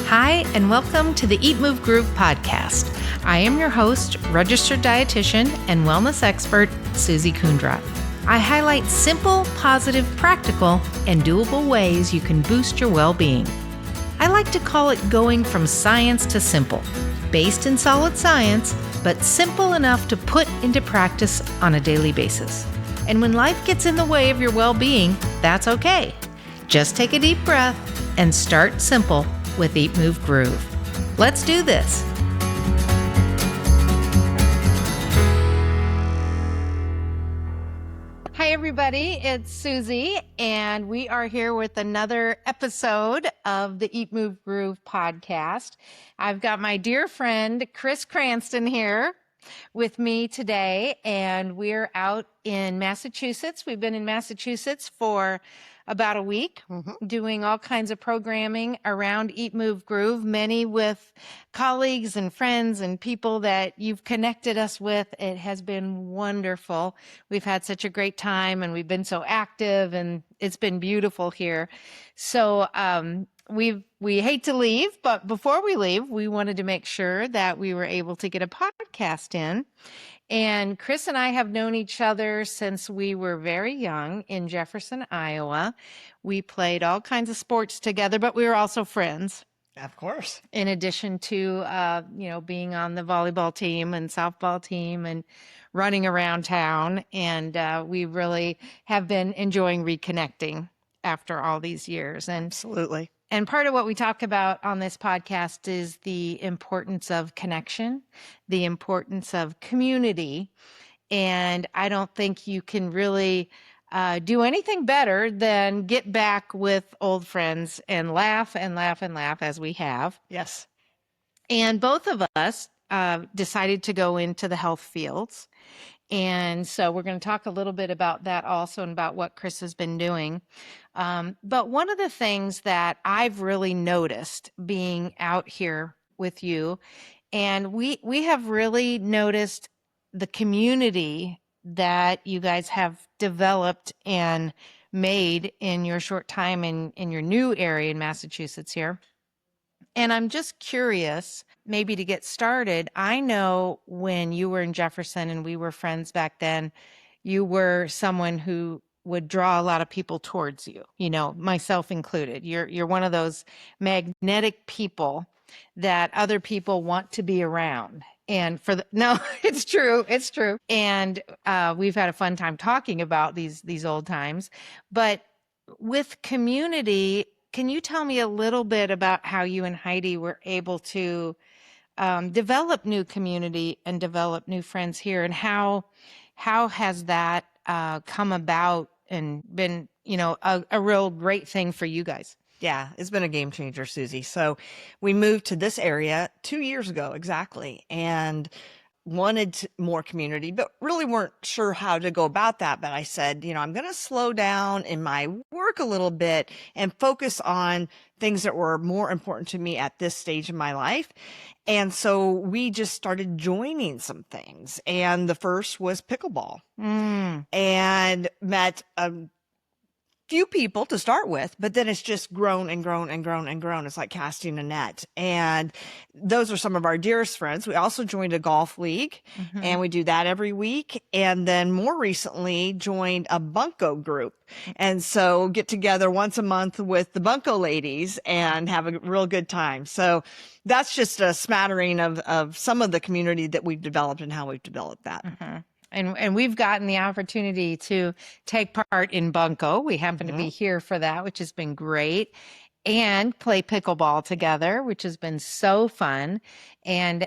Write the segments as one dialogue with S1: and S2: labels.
S1: Hi, and welcome to the Eat, Move, Groove podcast. I am your host, registered dietitian and wellness expert, Susie Kundra. I highlight simple, positive, practical, and doable ways you can boost your well-being. I like to call it going from science to simple, based in solid science, but simple enough to put into practice on a daily basis. And when life gets in the way of your well-being, that's okay. Just take a deep breath and start simple with Eat, Move, Groove. Let's do this. Hi, everybody. It's Susie, and we are here with another episode of the Eat, Move, Groove podcast. I've got my dear friend, Chris Cranston, here with me today, and we're out in Massachusetts. We've been in Massachusetts for about a week, doing all kinds of programming around Eat, Move, Groove, many with colleagues and friends and people that you've connected us with. It has been wonderful. We've had such a great time, and we've been so active, and it's been beautiful here. So we hate to leave, but before we leave, we wanted to make sure that we were able to get a podcast in. And Chris and I have known each other since we were very young in Jefferson, Iowa. We played all kinds of sports together, but we were also friends.
S2: Of course.
S1: In addition to, being on the volleyball team and softball team and running around town. And we really have been enjoying reconnecting after all these years. And
S2: Absolutely.
S1: And part of what we talk about on this podcast is the importance of connection, the importance of community. And I don't think you can really do anything better than get back with old friends and laugh and laugh and laugh as we have.
S2: Yes.
S1: And both of us decided to go into the health fields. And so we're going to talk a little bit about that also and about what Chris has been doing. But one of the things that I've really noticed being out here with you, and we have really noticed the community that you guys have developed and made in your short time in your new area in Massachusetts here. And I'm just curious, maybe to get started, I know when you were in Jefferson and we were friends back then, you were someone who would draw a lot of people towards you, myself included. You're one of those magnetic people that other people want to be around. And no, it's true. It's true. And we've had a fun time talking about these old times. But with community, can you tell me a little bit about how you and Heidi were able to develop new community and develop new friends here, and how has that come about and been, a real great thing for you guys?
S2: Yeah, it's been a game changer, Susie. So we moved to this area 2 years ago exactly, and wanted more community, but really weren't sure how to go about that. But I said, I'm going to slow down in my work a little bit and focus on things that were more important to me at this stage in my life. And so we just started joining some things. And the first was pickleball, and met a few people to start with, but then it's just grown and grown and grown and grown. It's like casting a net. And those are some of our dearest friends. We also joined a golf league, and we do that every week. And then more recently joined a bunco group. And so get together once a month with the bunco ladies and have a real good time. So that's just a smattering of some of the community that we've developed and how we've developed that.
S1: And we've gotten the opportunity to take part in bunco. We happen to be here for that, which has been great, and play pickleball together, which has been so fun. And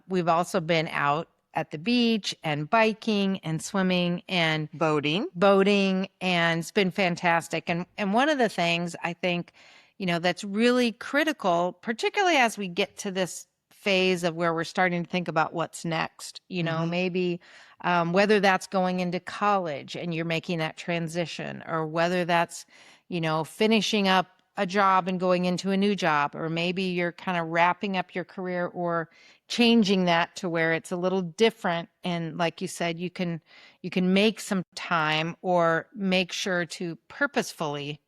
S1: we've also been out at the beach and biking and swimming and boating, and it's been fantastic. And one of the things I think, that's really critical, particularly as we get to this phase of where we're starting to think about what's next, maybe whether that's going into college and you're making that transition, or whether that's, finishing up a job and going into a new job, or maybe you're kind of wrapping up your career or changing that to where it's a little different. And like you said, you can make some time or make sure to purposefully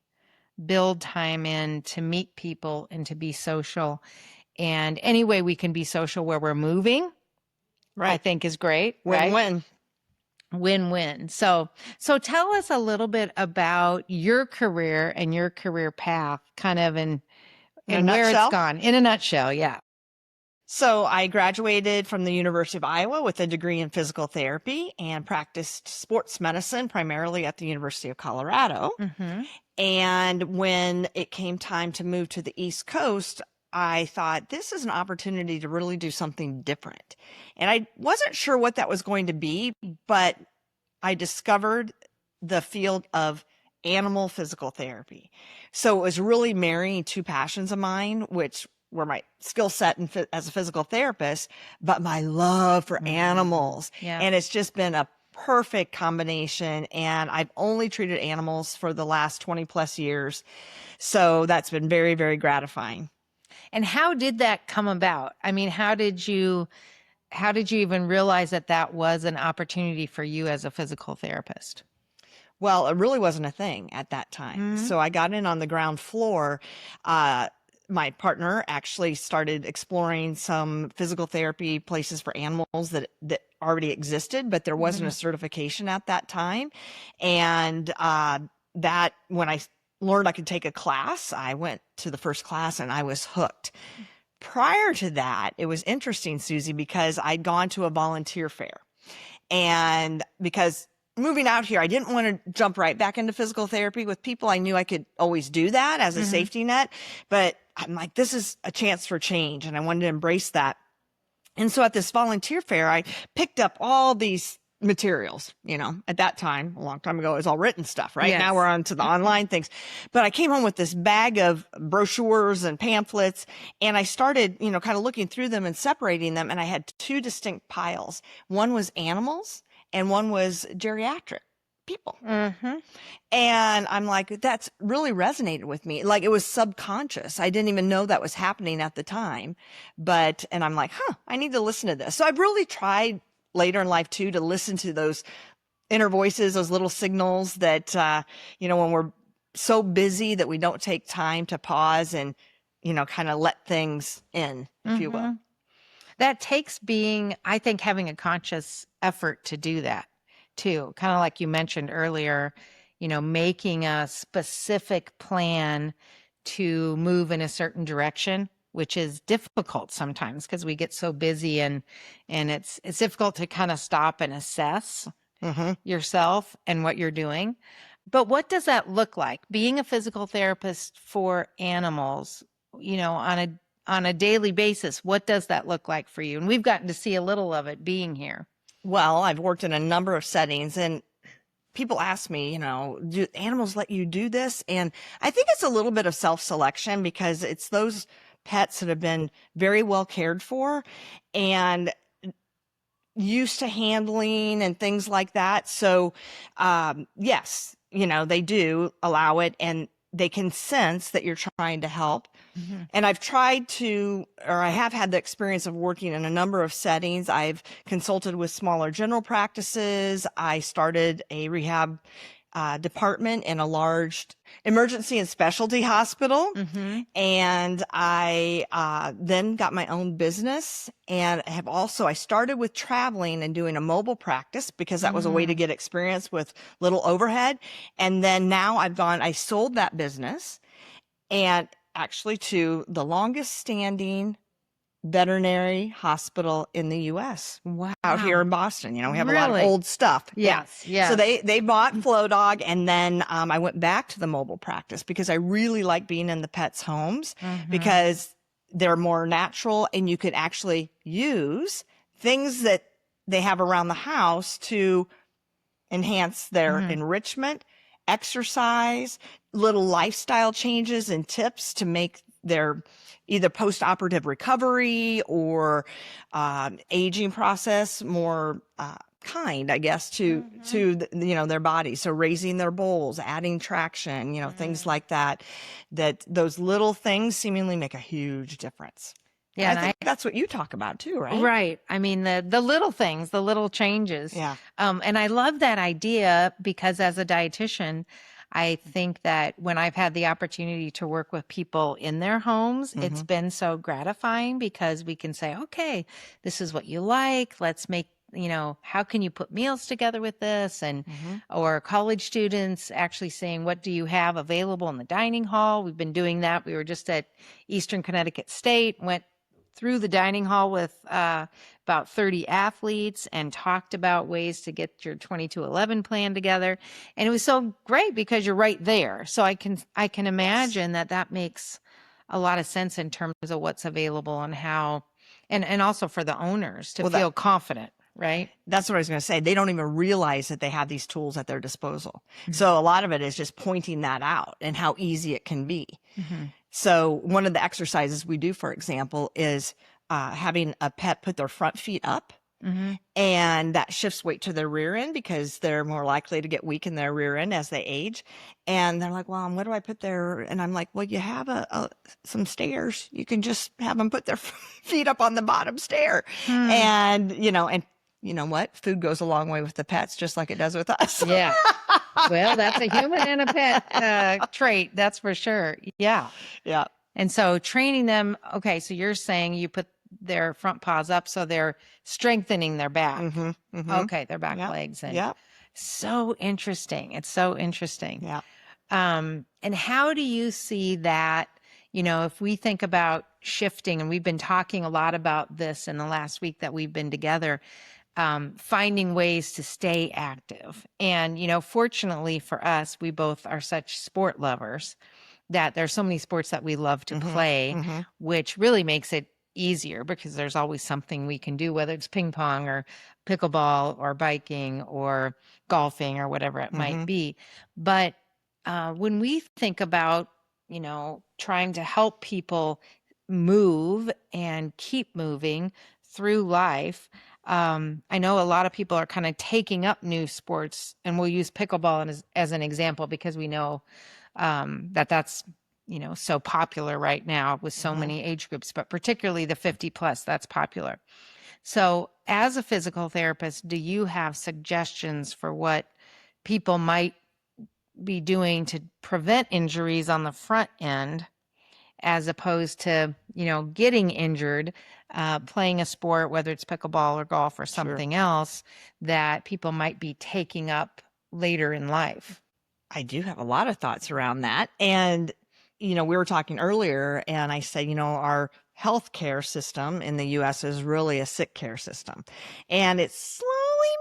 S1: build time in to meet people and to be social. And any way we can be social where we're moving, I
S2: Right.
S1: think is great, right?
S2: Win-win.
S1: Win-win. So tell us a little bit about your career and your career path, kind of
S2: In a
S1: and where it's
S2: nutshell.
S1: gone in a nutshell. Yeah.
S2: So I graduated from the University of Iowa with a degree in physical therapy and practiced sports medicine primarily at the University of Colorado.
S1: Mm-hmm.
S2: And when it came time to move to the East Coast, I thought this is an opportunity to really do something different. And I wasn't sure what that was going to be, but I discovered the field of animal physical therapy. So it was really marrying two passions of mine, which were my skill set as a physical therapist, but my love for animals.
S1: Yeah.
S2: And it's just been a perfect combination. And I've only treated animals for the last 20 plus years. So that's been very, very gratifying.
S1: And how did that come about? I mean, how did you even realize that that was an opportunity for you as a physical therapist?
S2: Well, it really wasn't a thing at that time.
S1: Mm-hmm.
S2: So I got in on the ground floor. My partner actually started exploring some physical therapy places for animals that already existed, but there wasn't a certification at that time. And that when I learned I could take a class, I went to the first class and I was hooked. Prior to that, it was interesting, Susie, because I'd gone to a volunteer fair. And because moving out here, I didn't want to jump right back into physical therapy with people. I knew I could always do that as a safety net, but I'm like, this is a chance for change. And I wanted to embrace that. And so at this volunteer fair, I picked up all these materials, at that time, a long time ago, it was all written stuff, right?
S1: Yes.
S2: Now we're on to the online things. But I came home with this bag of brochures and pamphlets, and I started, kind of looking through them and separating them. And I had two distinct piles. One was animals and one was geriatric people.
S1: Mm-hmm.
S2: And I'm like, that's really resonated with me. Like it was subconscious. I didn't even know that was happening at the time. And I'm like, I need to listen to this. So I've really tried later in life too, to listen to those inner voices, those little signals that, when we're so busy that we don't take time to pause and, kind of let things in, if you will.
S1: That takes I think, having a conscious effort to do that too. Kind of like you mentioned earlier, making a specific plan to move in a certain direction, which is difficult sometimes because we get so busy and it's difficult to kind of stop and assess yourself and what you're doing. But what does that look like? Being a physical therapist for animals, on a daily basis, what does that look like for you? And we've gotten to see a little of it being here.
S2: Well, I've worked in a number of settings, and people ask me, do animals let you do this? And I think it's a little bit of self-selection because it's those pets that have been very well cared for and used to handling and things like that. So, yes, they do allow it and they can sense that you're trying to help. And I have had the experience of working in a number of settings. I've consulted with smaller general practices. I started a rehab department in a large emergency and specialty hospital. And I then got my own business and I started with traveling and doing a mobile practice because that was a way to get experience with little overhead. And then now I sold that business and actually to the longest standing veterinary hospital in the U.S.
S1: Wow.
S2: Out here in Boston. We have a lot of old stuff.
S1: Yes.
S2: So they bought Flow Dog, and then I went back to the mobile practice because I really like being in the pets' homes because they're more natural and you could actually use things that they have around the house to enhance their enrichment, exercise, little lifestyle changes and tips to make their either post-operative recovery or aging process more kind, I guess, to their body. So raising their bowels, adding traction, things like that. That those little things seemingly make a huge difference. Yeah, I think that's what you talk about too, right?
S1: Right. I mean, the little things, the little changes.
S2: Yeah.
S1: And I love that idea because as a dietitian, I think that when I've had the opportunity to work with people in their homes, it's been so gratifying because we can say, okay, this is what you like. Let's make, how can you put meals together with this? And, or college students actually saying, what do you have available in the dining hall? We've been doing that. We were just at Eastern Connecticut State, went through the dining hall with about 30 athletes and talked about ways to get your 22-11 plan together. And it was so great because you're right there. So I can imagine that makes a lot of sense in terms of what's available and how, and also for the owners to feel confident, right?
S2: That's what I was going to say. They don't even realize that they have these tools at their disposal. So a lot of it is just pointing that out and how easy it can be. So one of the exercises we do, for example, is having a pet put their front feet up. And that shifts weight to their rear end because they're more likely to get weak in their rear end as they age. And they're like, well, what do I put there? And I'm like, well, you have some stairs. You can just have them put their feet up on the bottom stair. And you know what? Food goes a long way with the pets, just like it does with us.
S1: Yeah. Well, that's a human and a pet trait. That's for sure. Yeah.
S2: Yeah.
S1: And so training them. Okay. So you're saying you put their front paws up so they're strengthening their back. Okay. Their back legs. And so interesting. It's so interesting.
S2: Yeah.
S1: And how do you see that, if we think about shifting, and we've been talking a lot about this in the last week that we've been together, finding ways to stay active. And, fortunately for us, we both are such sport lovers that there's so many sports that we love to play, which really makes it easier because there's always something we can do, whether it's ping pong or pickleball or biking or golfing or whatever it might be. But when we think about, trying to help people move and keep moving through life, I know a lot of people are kind of taking up new sports, and we'll use pickleball as an example because we know that's so popular right now with so many age groups, but particularly the 50 plus, that's popular. So as a physical therapist, do you have suggestions for what people might be doing to prevent injuries on the front end as opposed to, getting injured, playing a sport, whether it's pickleball or golf or something else that people might be taking up later in life?
S2: I do have a lot of thoughts around that. And, we were talking earlier and I said, our healthcare system in the US is really a sick care system. And it's slowly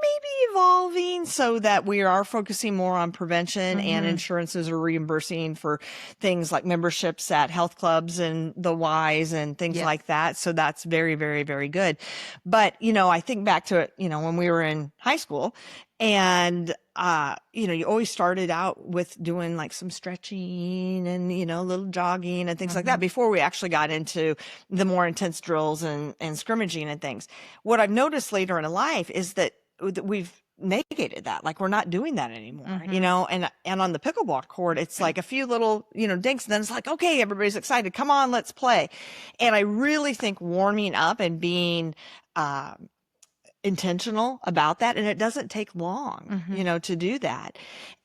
S2: maybe evolving so that we are focusing more on prevention and insurances are reimbursing for things like memberships at health clubs and the Ys and things like that. So that's very, very, very good. But, I think back to it, when we were in high school and, you always started out with doing like some stretching and, little jogging and things like that before we actually got into the more intense drills and scrimmaging and things. What I've noticed later in life is that we've negated that. Like we're not doing that anymore, and on the pickleball court, it's like a few little, dinks. And then it's like, okay, everybody's excited. Come on, let's play. And I really think warming up and being, intentional about that. And it doesn't take long, to do that.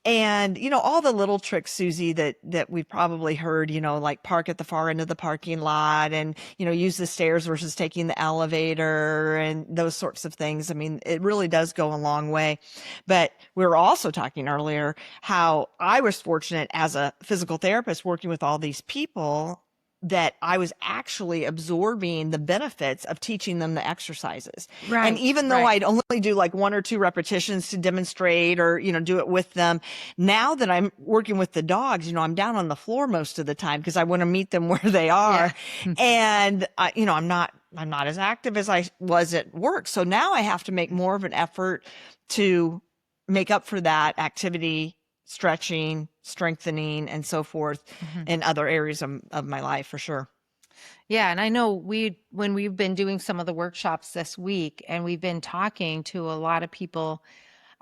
S2: And, all the little tricks, Susie, that we've probably heard, like park at the far end of the parking lot and, use the stairs versus taking the elevator and those sorts of things. I mean, it really does go a long way. But we were also talking earlier how I was fortunate as a physical therapist working with all these people that I was actually absorbing the benefits of teaching them the exercises.
S1: Right.
S2: And even though I'd only do like 1 or 2 repetitions to demonstrate or, do it with them, now that I'm working with the dogs, I'm down on the floor most of the time because I want to meet them where they are. Yeah. And, I'm not as active as I was at work. So now I have to make more of an effort to make up for that activity, stretching, strengthening, and so forth in other areas of my life for sure.
S1: Yeah. And I know when we've been doing some of the workshops this week and we've been talking to a lot of people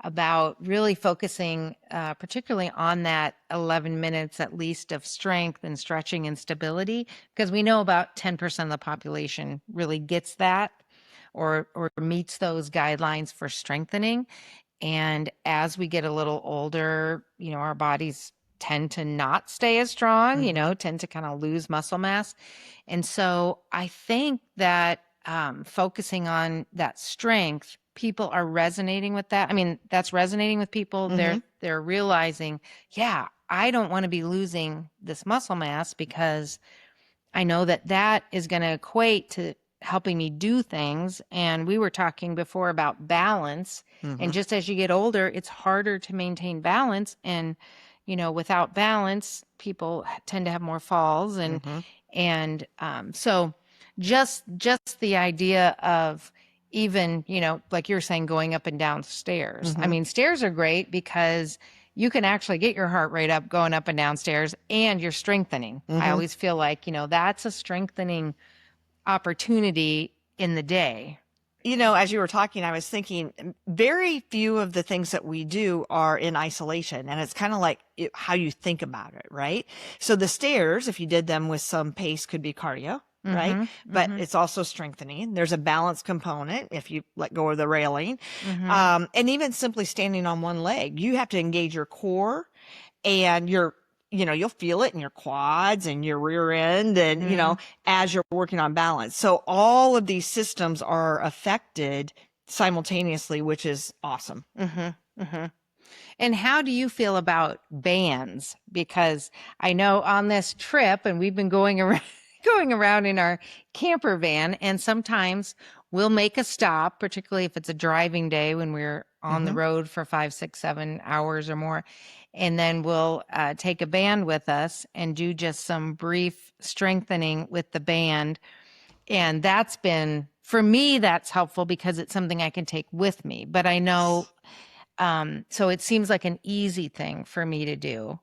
S1: about really focusing particularly on that 11 minutes at least of strength and stretching and stability, because we know about 10% of the population really gets that or meets those guidelines for strengthening. And as we get a little older, our bodies tend to not stay as strong, you
S2: Mhm.
S1: know, tend to kind of lose muscle mass. And so I think that focusing on that strength, people are resonating with that. I mean, that's resonating with people.
S2: Mhm.
S1: They're realizing, yeah, I don't want to be losing this muscle mass because I know that that is going to equate to helping me do things. And we were talking before about balance. And
S2: Mhm.
S1: just as you get older, it's harder to maintain balance. And, you know, without balance, people tend to have more falls.
S2: Mhm.
S1: So just the idea of even, you know, like you're saying, going up and down stairs. I
S2: Mhm.
S1: mean, stairs are great because you can actually get your heart rate up going up and down stairs and you're strengthening. I
S2: Mhm.
S1: always feel like, you know, that's a strengthening opportunity in the day.
S2: You know, as you were talking, I was thinking very few of the things that we do are in isolation. And it's kind of like how you think about it, right? So the stairs, if you did them with some pace, could be cardio, right?
S1: Mm-hmm.
S2: But
S1: Mm-hmm.
S2: it's also strengthening. There's a balance component if you let go of the railing.
S1: Mm-hmm.
S2: And even simply standing on one leg, you have to engage your core and you'll feel it in your quads and your rear end and,
S1: Mm-hmm.
S2: as you're working on balance. So all of these systems are affected simultaneously, which is awesome.
S1: Mm-hmm. Mm-hmm. And how do you feel about bands? Because I know on this trip, and we've been going around, going around in our camper van, and sometimes we'll make a stop, particularly if it's a driving day when we're on the
S2: Hmm.
S1: road for 5, 6, 7 hours or more. And then we'll take a band with us and do just some brief strengthening with the band. And that's been, for me, that's helpful because it's something I can take with me. But I know so it seems like an easy thing for me to do.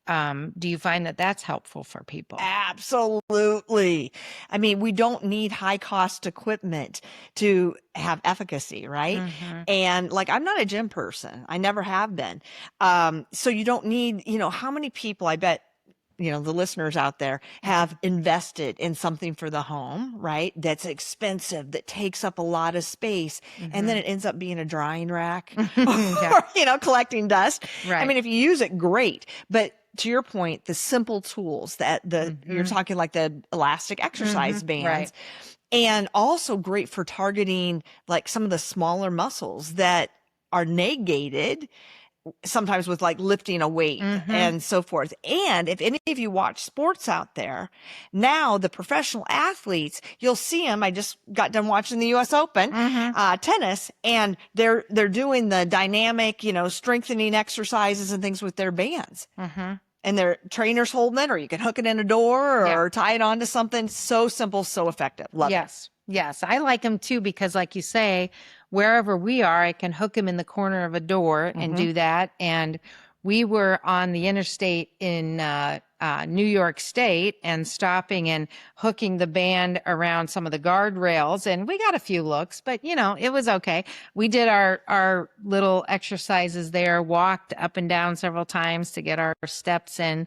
S1: Do you find that that's helpful for people?
S2: Absolutely. I mean, we don't need high cost equipment to have efficacy, right?
S1: Mm-hmm.
S2: And like, I'm not a gym person. I never have been. So you don't need, how many people I bet, the listeners out there have invested in something for the home, right? That's expensive, that takes up a lot of space. And then
S1: Mm-hmm.
S2: it ends up being a drying rack
S1: Yeah,
S2: or, collecting dust. I
S1: right.
S2: mean, if you use it, great. But to your point, the simple tools that you're
S1: Mm-hmm.
S2: talking like the elastic exercise
S1: Mm-hmm. Right.
S2: bands, and also great for targeting like some of the smaller muscles that are negated sometimes with like lifting a weight
S1: Mm-hmm.
S2: and so forth. And if any of you watch sports out there, now the professional athletes, you'll see them. I just got done watching the US Open,
S1: Mm-hmm.
S2: tennis, and they're doing the dynamic, strengthening exercises and things with their bands.
S1: Mm-hmm.
S2: And their trainers holding it, or you can hook it in a door
S1: Yeah.
S2: or tie it onto something. So simple, so effective. Love it.
S1: Yes. Yes. I like them too because, like you say, wherever we are, I can hook them in the corner of a door and
S2: Mm-hmm.
S1: do that. And we were on the interstate in New York State and stopping and hooking the band around some of the guardrails. And we got a few looks, but it was okay. We did our little exercises there, walked up and down several times to get our steps in.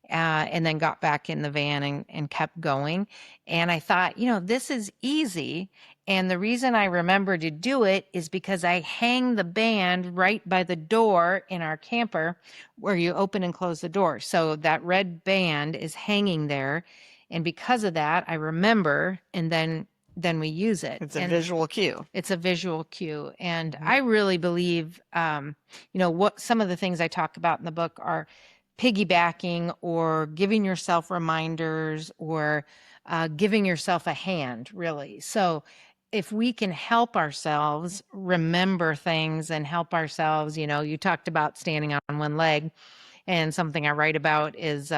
S1: And then got back in the van and kept going. And I thought, this is easy. And the reason I remember to do it is because I hang the band right by the door in our camper where you open and close the door. So that red band is hanging there. And because of that, I remember, and then we use it.
S2: It's a
S1: And
S2: visual cue.
S1: it's a visual cue. And
S2: Mm-hmm.
S1: I really believe, what some of the things I talk about in the book are piggybacking or giving yourself reminders or giving yourself a hand, really. So if we can help ourselves remember things and help ourselves, you talked about standing on one leg. And something I write about is,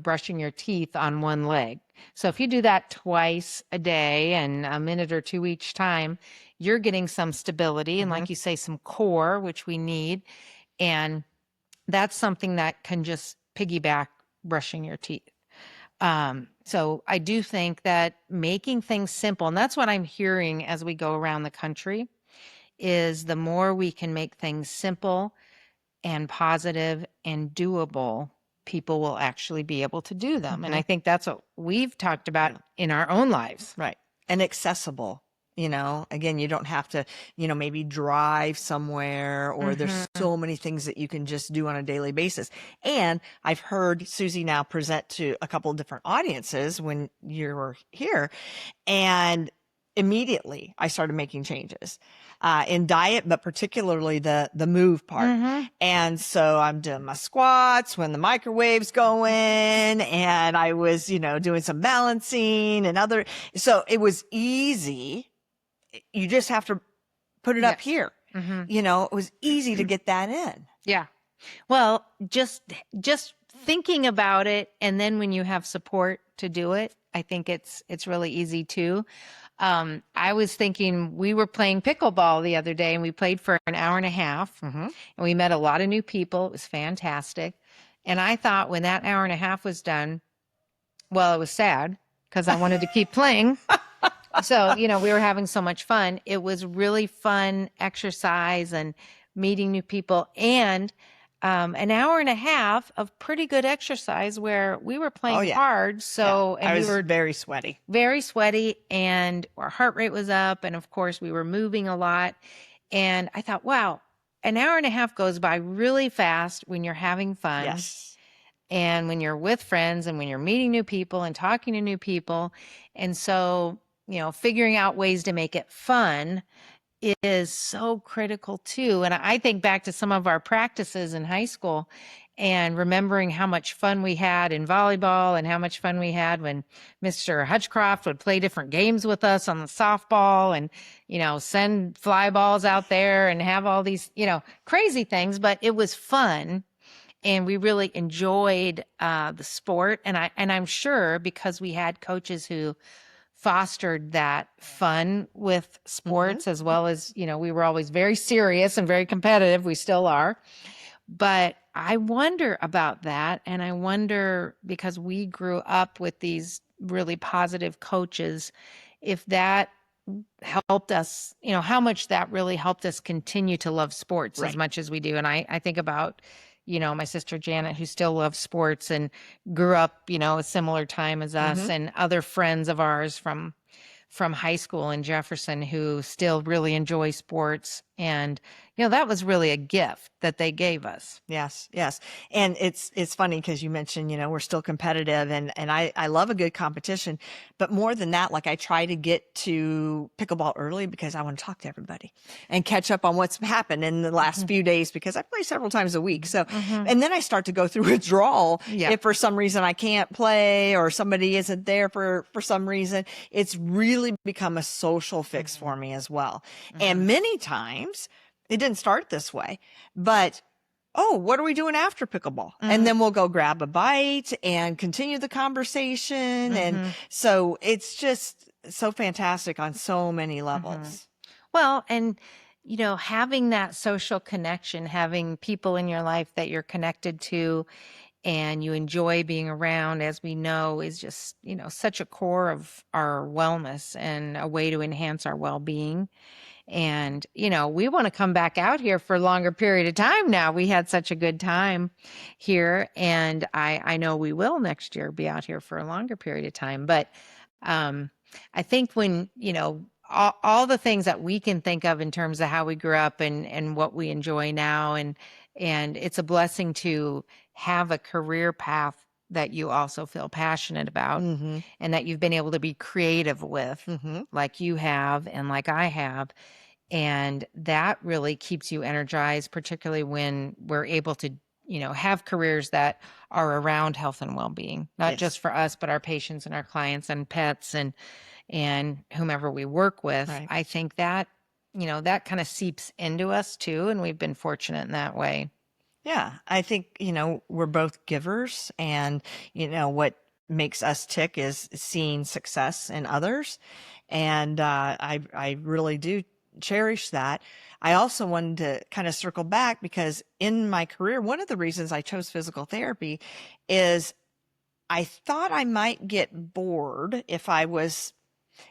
S1: brushing your teeth on one leg. So if you do that twice a day and a minute or two each time, you're getting some stability and,
S2: Mm-hmm.
S1: like you say, some core, which we need. And that's something that can just piggyback brushing your teeth. So I do think that making things simple, and that's what I'm hearing as we go around the country, is the more we can make things simple and positive and doable, people will actually be able to do them. And
S2: Mm-hmm.
S1: I think that's what we've talked about in our own lives.
S2: Right. And accessible. Again, you don't have to, maybe drive somewhere, or there's
S1: Mm-hmm.
S2: so many things that you can just do on a daily basis. And I've heard Susie now present to a couple of different audiences when you were here, and immediately I started making changes in diet, but particularly the move part.
S1: Mm-hmm.
S2: And so I'm doing my squats when the microwave's going, and I was, doing some balancing and other. So it was easy. You just have to put it up
S1: Yes.
S2: here.
S1: Mm-hmm.
S2: It was easy to get that in.
S1: Yeah. Well, just thinking about it, and then when you have support to do it, I think it's really easy too. I was thinking, we were playing pickleball the other day, and we played for an hour and a half,
S2: Mm-hmm.
S1: and we met a lot of new people. It was fantastic. And I thought, when that hour and a half was done, well, it was sad because I wanted to keep playing. So, we were having so much fun. It was really fun exercise and meeting new people, and an hour and a half of pretty good exercise where we were
S2: Oh,
S1: playing
S2: yeah.
S1: hard.
S2: Yeah.
S1: So, and
S2: I
S1: we
S2: was
S1: were
S2: very sweaty.
S1: very sweaty, and our heart rate was up. And of course, we were moving a lot. And I thought, wow, an hour and a half goes by really fast when you're having fun.
S2: Yes.
S1: And when you're with friends, and when you're meeting new people and talking to new people. And so, figuring out ways to make it fun is so critical too. And I think back to some of our practices in high school, and remembering how much fun we had in volleyball, and how much fun we had when Mr. Hutchcroft would play different games with us on the softball, and, send fly balls out there and have all these, crazy things, but it was fun. And we really enjoyed the sport. And I'm sure because we had coaches who fostered that fun with sports, as well as, we were always very serious and very competitive. We still are. But I wonder about that. And I wonder, because we grew up with these really positive coaches, if that helped us, how much that really helped us continue to love sports as
S2: Right.
S1: much as we do. And I think about, my sister Janet, who still loves sports and grew up, a similar time as us, and other friends of ours from high school in Jefferson who still really enjoy sports. And, that was really a gift that they gave us.
S2: Yes, yes. And it's funny because you mentioned, we're still competitive, and I love a good competition, but more than that, like, I try to get to pickleball early because I want to talk to everybody and catch up on what's happened in the last few days, because I play several times a week. So, and then I start to go through withdrawal
S1: Yeah.
S2: if for some reason I can't play, or somebody isn't there for some reason. It's really become a social fix for me as well. And many times it didn't start this way, but oh, what are we doing after pickleball? And then we'll go grab a bite and continue the conversation. And so it's just so fantastic on so many levels.
S1: Well, and, having that social connection, having people in your life that you're connected to and you enjoy being around, as we know, is just, such a core of our wellness and a way to enhance our well-being. And, we want to come back out here for a longer period of time now. We had such a good time here, and I know we will next year be out here for a longer period of time. But I think when, all the things that we can think of in terms of how we grew up and what we enjoy now, and it's a blessing to have a career path that you also feel passionate about, and that you've been able to be creative with, like you have and like I have. And that really keeps you energized, particularly when we're able to, have careers that are around health and well-being, not
S2: Yes.
S1: just for us, but our patients and our clients and pets and whomever we work with.
S2: Right.
S1: I think that, that kind of seeps into us too. And we've been fortunate in that way.
S2: Yeah, I think, we're both givers, and, what makes us tick is seeing success in others. And I really do cherish that. I also wanted to kind of circle back, because in my career, one of the reasons I chose physical therapy is I thought I might get bored if I was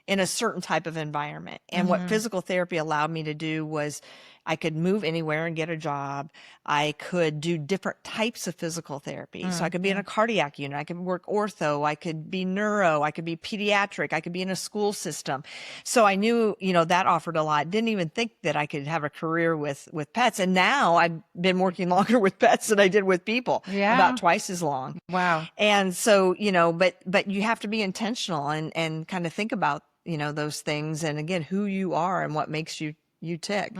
S2: in a certain type of environment. And what physical therapy allowed me to do was I could move anywhere and get a job. I could do different types of physical therapy. So I could be in a cardiac unit. I could work ortho. I could be neuro. I could be pediatric. I could be in a school system. So I knew, that offered a lot. Didn't even think that I could have a career with pets. And now I've been working longer with pets than I did with people,
S1: Yeah.
S2: about twice as long.
S1: Wow.
S2: And so, but you have to be intentional and kind of think about, those things. And again, who you are and what makes you tick.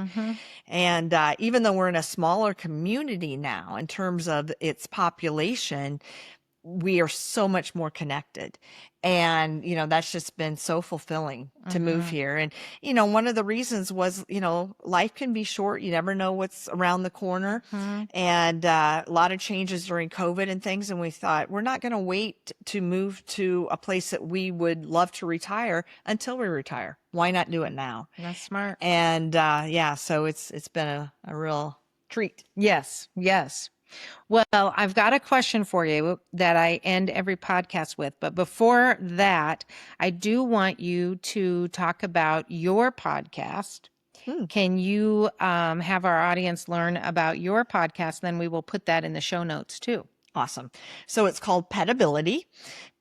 S2: And even though we're in a smaller community now in terms of its population, we are so much more connected. And, that's just been so fulfilling to move here. And, one of the reasons was, life can be short. You never know what's around the corner. And a lot of changes during COVID and things. And we thought, we're not going to wait to move to a place that we would love to retire until we retire. Why not do it now?
S1: That's smart.
S2: And so it's been a real treat.
S1: Yes. Yes. Well, I've got a question for you that I end every podcast with. But before that, I do want you to talk about your podcast. Can you have our audience learn about your podcast? Then we will put that in the show notes too.
S2: Awesome. So it's called Petability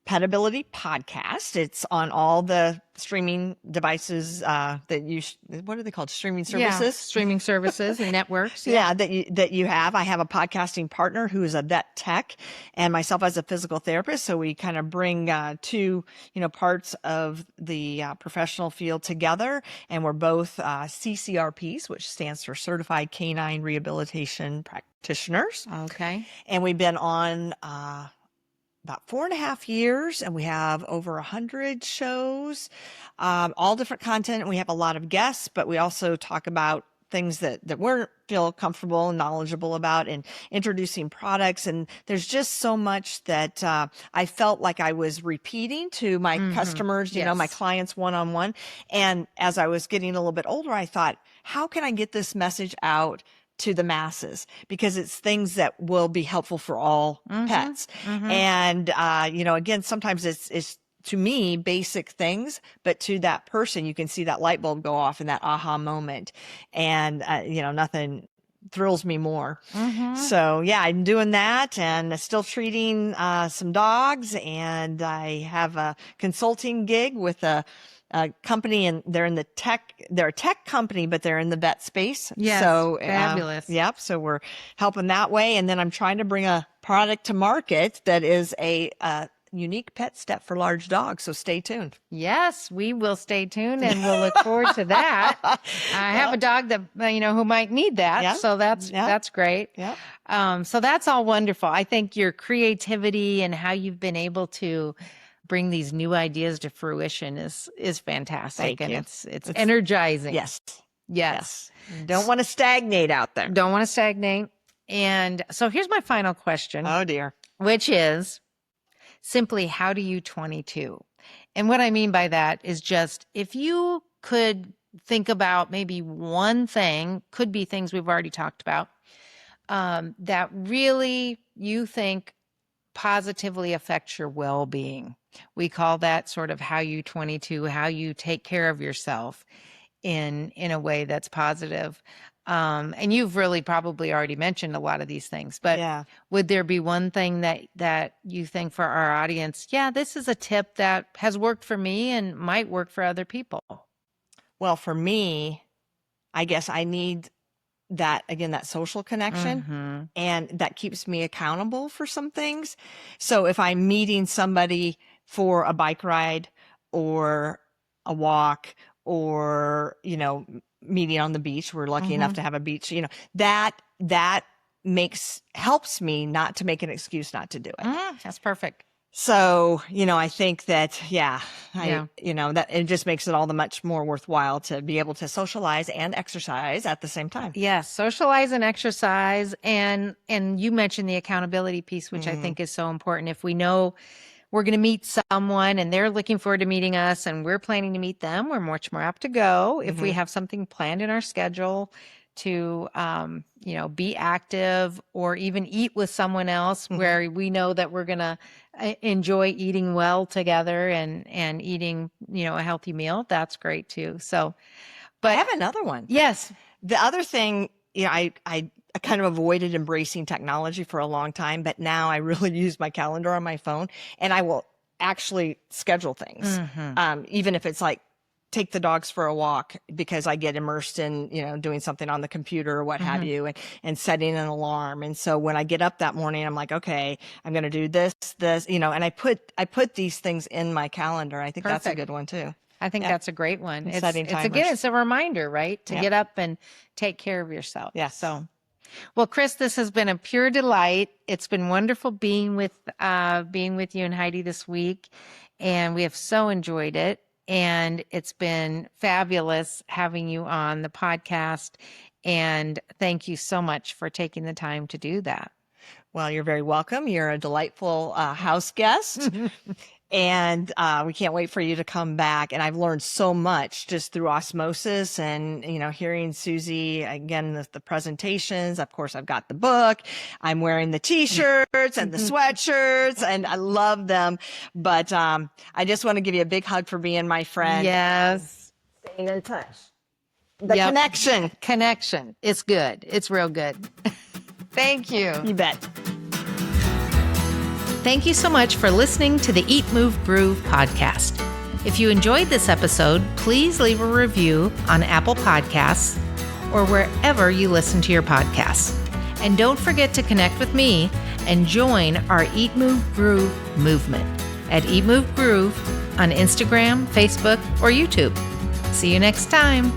S2: Podcast. It's on all the streaming devices what are they called? Streaming services?
S1: Yeah, streaming services and networks.
S2: Yeah, that you have. I have a podcasting partner who is a vet tech and myself as a physical therapist. So we kind of bring two, parts of the professional field together. And we're both CCRPs, which stands for Certified Canine Rehabilitation Practitioners.
S1: Okay.
S2: And we've been on about 4.5 years, and we have over 100 shows, all different content. And we have a lot of guests, but we also talk about things that we feel comfortable and knowledgeable about, and introducing products. And there's just so much that I felt like I was repeating to my customers, my clients one-on-one. And as I was getting a little bit older, I thought, how can I get this message out to the masses, because it's things that will be helpful for all pets. And, again, sometimes it's to me, basic things, but to that person, you can see that light bulb go off in that aha moment. And, nothing thrills me more. So yeah, I'm doing that and still treating some dogs. And I have a consulting gig with a company, and they're a tech company, but they're in the vet space.
S1: Yes,
S2: so
S1: fabulous.
S2: Yep. So we're helping that way. And then I'm trying to bring a product to market that is a unique pet step for large dogs. So stay tuned.
S1: Yes, we will stay tuned and we'll look forward to that. I have a dog that, who might need that.
S2: Yeah.
S1: So that's great.
S2: Yeah.
S1: So that's all wonderful. I think your creativity and how you've been able to bring these new ideas to fruition is fantastic.
S2: Thank
S1: and
S2: you.
S1: It's energizing.
S2: Yes.
S1: Yes.
S2: Don't want to stagnate out there.
S1: Don't want to stagnate. And so here's my final question.
S2: Oh dear.
S1: Which is simply, how do you 22? And what I mean by that is just, if you could think about maybe one thing, could be things we've already talked about, that really you think positively affects your well-being. We call that sort of how you 22, how you take care of yourself in a way that's positive. And you've really probably already mentioned a lot of these things, but would there be one thing that you think for our audience, this is a tip that has worked for me and might work for other people?
S2: Well, for me, I guess I need that social connection, and that keeps me accountable for some things. So if I'm meeting somebody for a bike ride or a walk, or, meeting on the beach, we're lucky enough to have a beach, that helps me not to make an excuse not to do it.
S1: That's perfect.
S2: So, I think that, that it just makes it all the much more worthwhile to be able to socialize and exercise at the same time.
S1: Yes. Socialize and exercise. And you mentioned the accountability piece, which I think is so important. If we know we're going to meet someone and they're looking forward to meeting us and we're planning to meet them, we're much more apt to go. If we have something planned in our schedule to, be active or even eat with someone else where we know that we're going to enjoy eating well together and eating, a healthy meal, that's great too. So, but
S2: I have another one.
S1: Yes.
S2: The other thing, I kind of avoided embracing technology for a long time, but now I really use my calendar on my phone, and I will actually schedule things. Even if it's like take the dogs for a walk, because I get immersed in, doing something on the computer or what have you, and setting an alarm. And so when I get up that morning, I'm like, okay, I'm going to do this, and I put these things in my calendar. I think that's a good one too.
S1: I think that's a great one.
S2: And setting timers.
S1: Again, it's a reminder, right? To get up and take care of yourself.
S2: Yes.
S1: So, well, Chris, this has been a pure delight. It's been wonderful being with you and Heidi this week, and we have so enjoyed it. And it's been fabulous having you on the podcast. And thank you so much for taking the time to do that.
S2: Well, you're very welcome. You're a delightful house guest. And we can't wait for you to come back. And I've learned so much just through osmosis and, hearing Susie, again, the presentations. Of course, I've got the book. I'm wearing the T-shirts and the sweatshirts, and I love them. But I just want to give you a big hug for being my friend.
S1: Yes.
S2: Staying in touch. The connection.
S1: It's good. It's real good. Thank you.
S2: You bet.
S1: Thank you so much for listening to the Eat, Move, Groove podcast. If you enjoyed this episode, please leave a review on Apple Podcasts or wherever you listen to your podcasts. And don't forget to connect with me and join our Eat, Move, Groove movement at Eat, Move, Groove on Instagram, Facebook, or YouTube. See you next time.